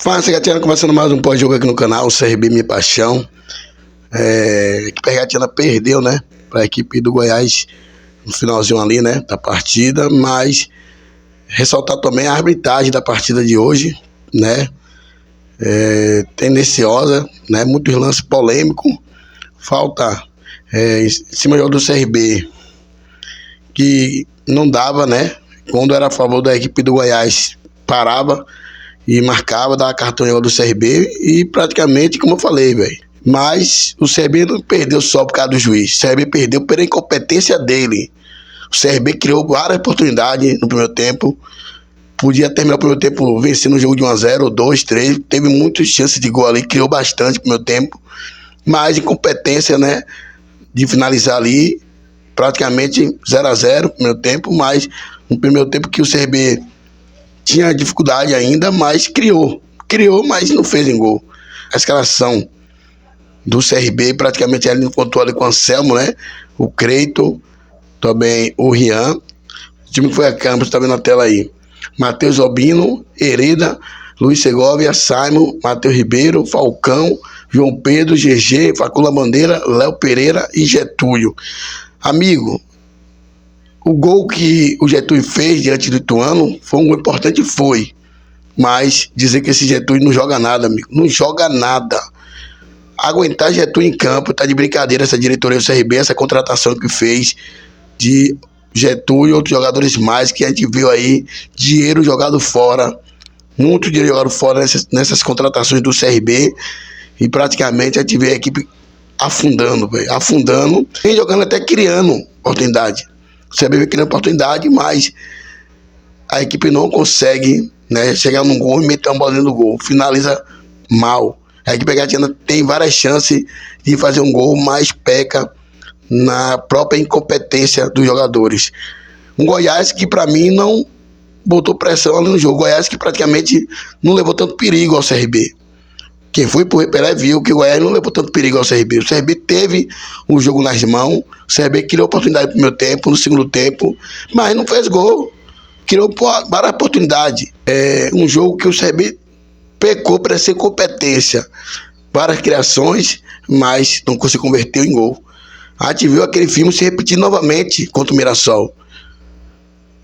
Fala, Gatiana, começando mais um pós-jogo aqui no canal, CRB Minha Paixão. A equipe Gatiana perdeu, né, para a equipe do Goiás no finalzinho ali, né, da partida, mas ressaltar também a arbitragem da partida de hoje, né, tendenciosa, né, muitos lances polêmicos, falta em cima do jogo do CRB, que não dava, né, quando era a favor da equipe do Goiás, parava e marcava, dava cartão do CRB e praticamente, como eu falei, velho. Mas o CRB não perdeu só por causa do juiz. O CRB perdeu pela incompetência dele. O CRB criou várias oportunidades no primeiro tempo. Podia terminar o primeiro tempo vencendo o jogo de 1-0, 2, 3. Teve muitas chances de gol ali, criou bastante no primeiro tempo. Mas incompetência, né, de finalizar ali, praticamente 0-0 no primeiro tempo. Mas no primeiro tempo que o CRB tinha dificuldade ainda, mas criou, mas não fez em gol. A escalação do CRB praticamente ele contou ali com o Anselmo, né? O Creito, também o Rian. O time que foi a campo, você tá vendo na tela aí. Matheus Albino, Hereda, Luiz Segovia, Simon, Matheus Ribeiro, Falcão, João Pedro, GG, Facula Bandeira, Léo Pereira e Getúlio. Amigo, o gol que o Getúlio fez diante do Ituano foi um gol importante, foi. Mas dizer que esse Getúlio não joga nada, amigo. Não joga nada. Aguentar Getúlio em campo, tá de brincadeira essa diretoria do CRB, essa contratação que fez de Getúlio e outros jogadores mais que a gente viu aí, dinheiro jogado fora, muito dinheiro jogado fora nessas contratações do CRB, e praticamente a gente vê a equipe afundando, véio, afundando, e jogando até criando oportunidade. O CRB vem criando oportunidade, mas a equipe não consegue, né, chegar num gol e meter uma bola dentro do gol, finaliza mal. A equipe Gatiana tem várias chances de fazer um gol, mas peca na própria incompetência dos jogadores. Um Goiás que para mim não botou pressão ali no jogo. Goiás que praticamente não levou tanto perigo ao CRB. Quem foi pro Pelé viu que o Goiás não levou tanto perigo ao CRB. O CRB teve o jogo nas mãos. O CRB criou oportunidade no primeiro tempo, no segundo tempo, mas não fez gol. Criou várias oportunidades. Um jogo que o CRB pecou para ser competência. Várias criações, mas não conseguiu converter em gol. A gente viu aquele filme se repetir novamente contra o Mirassol.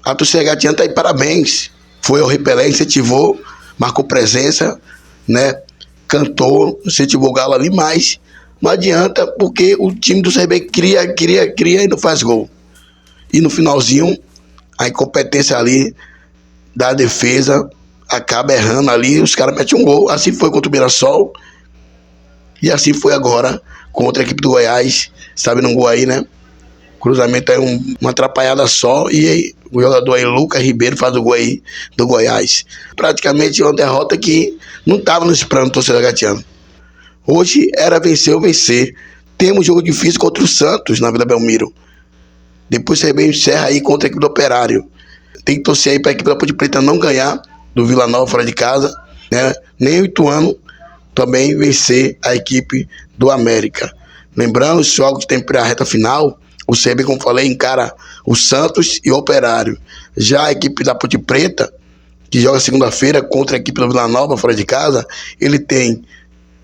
A torcida Gatiana tá aí, parabéns. Foi ao Repelé, incentivou, marcou presença, né? Cantou, incentivou o Galo ali, mas não adianta, porque o time do CRB cria e não faz gol. E no finalzinho, a incompetência ali da defesa acaba errando ali, os caras metem um gol. Assim foi contra o Mirassol e assim foi agora contra a equipe do Goiás. Sabe, num gol aí, né? Cruzamento aí, uma atrapalhada só, e aí o jogador aí, Lucas Ribeiro, faz o gol aí do Goiás. Praticamente uma derrota que não estava nos planos do torcedor gatiano. Hoje era vencer ou vencer. Temos jogo difícil contra o Santos na Vila Belmiro. Depois você encerra aí contra a equipe do Operário. Tem que torcer aí para a equipe da Ponte Preta não ganhar do Vila Nova fora de casa, né? Nem o Ituano também vencer a equipe do América. Lembrando, os jogos que tem para a reta final, o CRB, como falei, encara o Santos e o Operário. Já a equipe da Ponte Preta, que joga segunda-feira contra a equipe do Vila Nova fora de casa, ele tem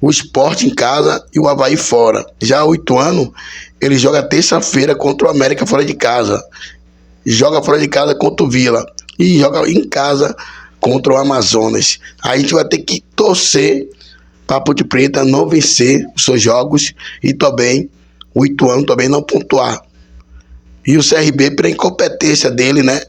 o Sport em casa e o Avaí fora. Já o Ituano, ele joga terça-feira contra o América fora de casa. Joga fora de casa contra o Vila. E joga em casa contra o Amazonas. Aí a gente vai ter que torcer para a Ponte Preta não vencer os seus jogos e também o Ituano também não pontuar. E o CRB, pela incompetência dele, né,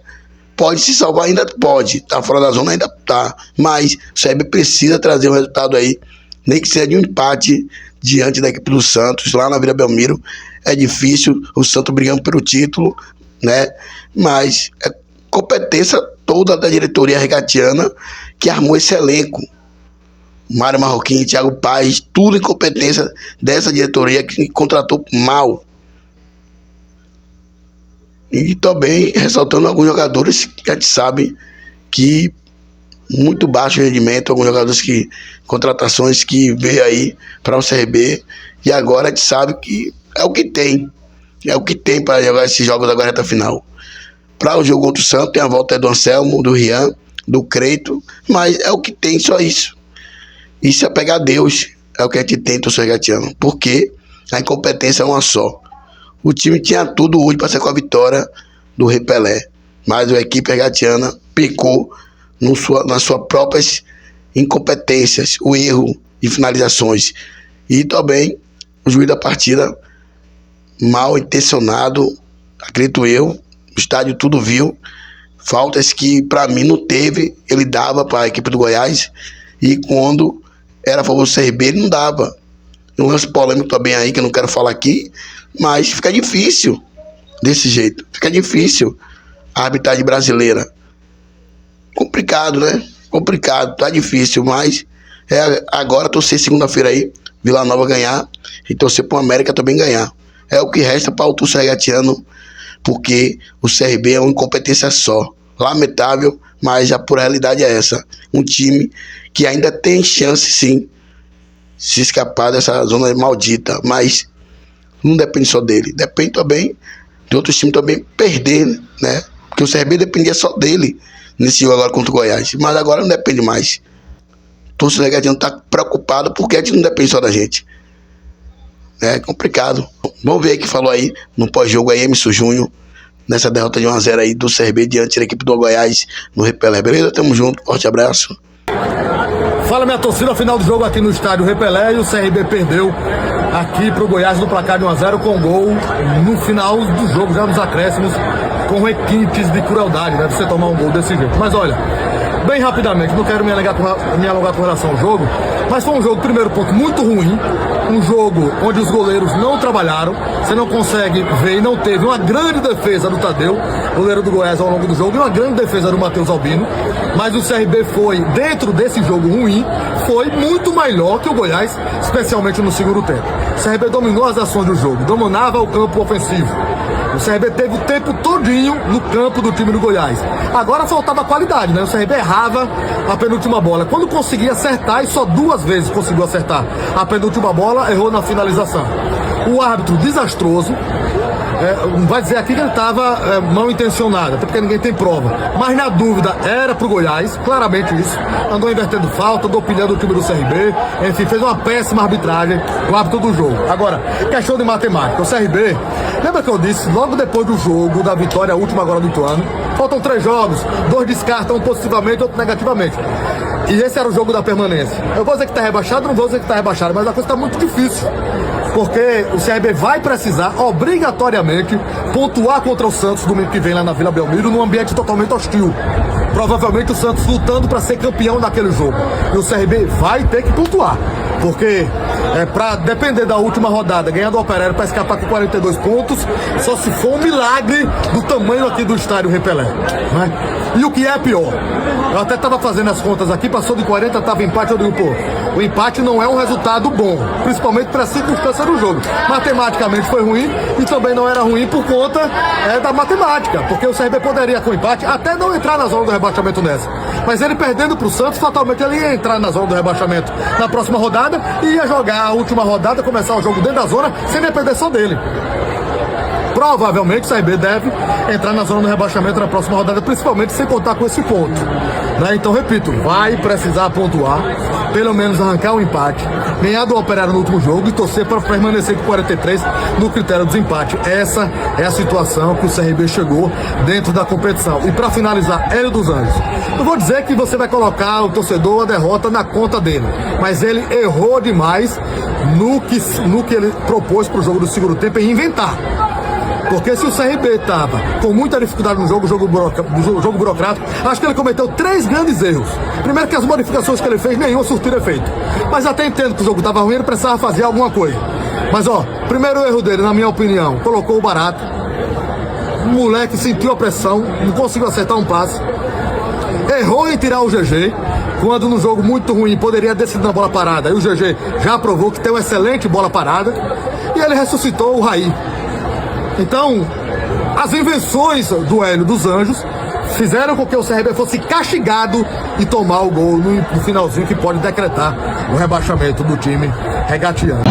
pode se salvar, ainda pode, tá fora da zona, ainda tá, mas o CRB precisa trazer um resultado aí, nem que seja de um empate diante da equipe do Santos, lá na Vila Belmiro. É difícil, o Santos brigando pelo título, né, mas é competência toda da diretoria regatiana que armou esse elenco. Mário Marroquim, Thiago Paz, tudo incompetência dessa diretoria que contratou mal. E também ressaltando alguns jogadores que a gente sabe que muito baixo rendimento, alguns jogadores que contratações que veio aí para o CRB, e agora a gente sabe que é o que tem. É o que tem para jogar esses jogos da reta final. Para o jogo contra o Santos tem a volta do Anselmo, do Rian, do Creito, mas é o que tem, só isso. Isso é pegar Deus, é o que a gente tem, torcedor regatiano, porque a incompetência é uma só. O time tinha tudo hoje para ser com a vitória do Rei Pelé, mas a equipe regatiana pecou nas suas próprias incompetências, o erro de finalizações. E também o juiz da partida, mal intencionado, acredito eu, o estádio tudo viu, faltas que para mim não teve, ele dava para a equipe do Goiás, e quando era a favor do CRB ele não dava. Um lance polêmico também aí, que eu não quero falar aqui, mas fica difícil desse jeito, fica difícil a arbitragem brasileira. Complicado, né? Complicado, tá difícil, mas agora torcer segunda-feira aí, Vila Nova ganhar, e torcer para o América também ganhar. É o que resta para o torcedor regatiano, porque o CRB é uma incompetência só. Lamentável, mas a pura realidade é essa. Um time que ainda tem chance, sim, se escapar dessa zona maldita, mas não depende só dele. Depende também de outros times também perder, né? Porque o CRB dependia só dele nesse jogo agora contra o Goiás. Mas agora não depende mais. O torcedor regatiano está preocupado porque a gente não depende só da gente. É complicado. Vamos ver aí que falou aí no pós-jogo aí, Emerson Júnior, nessa derrota de 1-0 aí do CRB diante da equipe do Goiás no Rei Pelé. Beleza? Tamo junto. Forte abraço. Fala, minha torcida, final do jogo aqui no estádio Rei Pelé, e o CRB perdeu aqui pro Goiás no placar de 1-0 com gol no final do jogo, já nos acréscimos, com requintes de crueldade, né? Você tomar um gol desse jeito. Mas olha, bem rapidamente, não quero me alongar com relação ao jogo, mas foi um jogo, primeiro ponto, muito ruim, um jogo onde os goleiros não trabalharam, você não consegue ver, e não teve uma grande defesa do Tadeu, goleiro do Goiás, ao longo do jogo, e uma grande defesa do Matheus Albino, mas o CRB foi, dentro desse jogo ruim, foi muito melhor que o Goiás, especialmente no segundo tempo. O CRB dominou as ações do jogo, dominava o campo ofensivo. O CRB teve o tempo todinho no campo do time do Goiás. Agora faltava qualidade, né? O CRB errava a penúltima bola. Quando conseguia acertar, e só 2 vezes conseguiu acertar a penúltima bola, errou na finalização. O árbitro desastroso. Vai dizer aqui que ele estava mal intencionado, até porque ninguém tem prova. Mas na dúvida, era pro Goiás, claramente isso. Andou invertendo falta, andou pilhando o time do CRB. Enfim, fez uma péssima arbitragem o árbitro do jogo. Agora, questão de matemática. O CRB, lembra que eu disse, logo depois do jogo, da vitória última agora do Ituano, faltam 3 jogos, 2 descartam positivamente, outro negativamente. E esse era o jogo da permanência. Eu vou dizer que está rebaixado, não vou dizer que está rebaixado, mas a coisa está muito difícil. Porque o CRB vai precisar, obrigatoriamente, pontuar contra o Santos domingo que vem lá na Vila Belmiro, num ambiente totalmente hostil. Provavelmente o Santos lutando para ser campeão daquele jogo. E o CRB vai ter que pontuar. Porque para depender da última rodada, ganhar do Operário para escapar com 42 pontos, só se for um milagre do tamanho aqui do estádio Rei Pelé, né? E o que é pior, eu até estava fazendo as contas aqui, passou de 40, estava empate, eu digo, pô, o empate não é um resultado bom, principalmente para a circunstância do jogo. Matematicamente foi ruim, e também não era ruim por conta da matemática, porque o CRB poderia, com o empate, até não entrar na zona do rebaixamento nessa. Mas ele perdendo para o Santos, fatalmente ele ia entrar na zona do rebaixamento na próxima rodada, e ia jogar a última rodada, começar o jogo dentro da zona, sem depender só dele. Provavelmente o CRB deve entrar na zona do rebaixamento na próxima rodada, principalmente sem contar com esse ponto, né? Então, repito, vai precisar pontuar, pelo menos arrancar um empate, ganhar do Operário no último jogo e torcer para permanecer com 43 no critério do desempate. Essa é a situação que o CRB chegou dentro da competição. E para finalizar, Hélio dos Anjos, eu vou dizer que você vai colocar o torcedor a derrota na conta dele, mas ele errou demais no que ele propôs para o jogo do segundo tempo em inventar. Porque se o CRB estava com muita dificuldade no jogo burocrático, acho que ele cometeu 3 grandes erros. Primeiro, que as modificações que ele fez, nenhuma surtiram efeito. Mas até entendo que o jogo estava ruim, ele precisava fazer alguma coisa. Mas primeiro erro dele, na minha opinião, colocou o barato. O moleque sentiu a pressão, não conseguiu acertar um passe. Errou em tirar o GG, quando no jogo muito ruim poderia decidir na bola parada. E o GG já provou que tem uma excelente bola parada. E ele ressuscitou o Raí. Então, as invenções do Hélio dos Anjos fizeram com que o CRB fosse castigado e tomar o gol no finalzinho, que pode decretar o rebaixamento do time regatiano.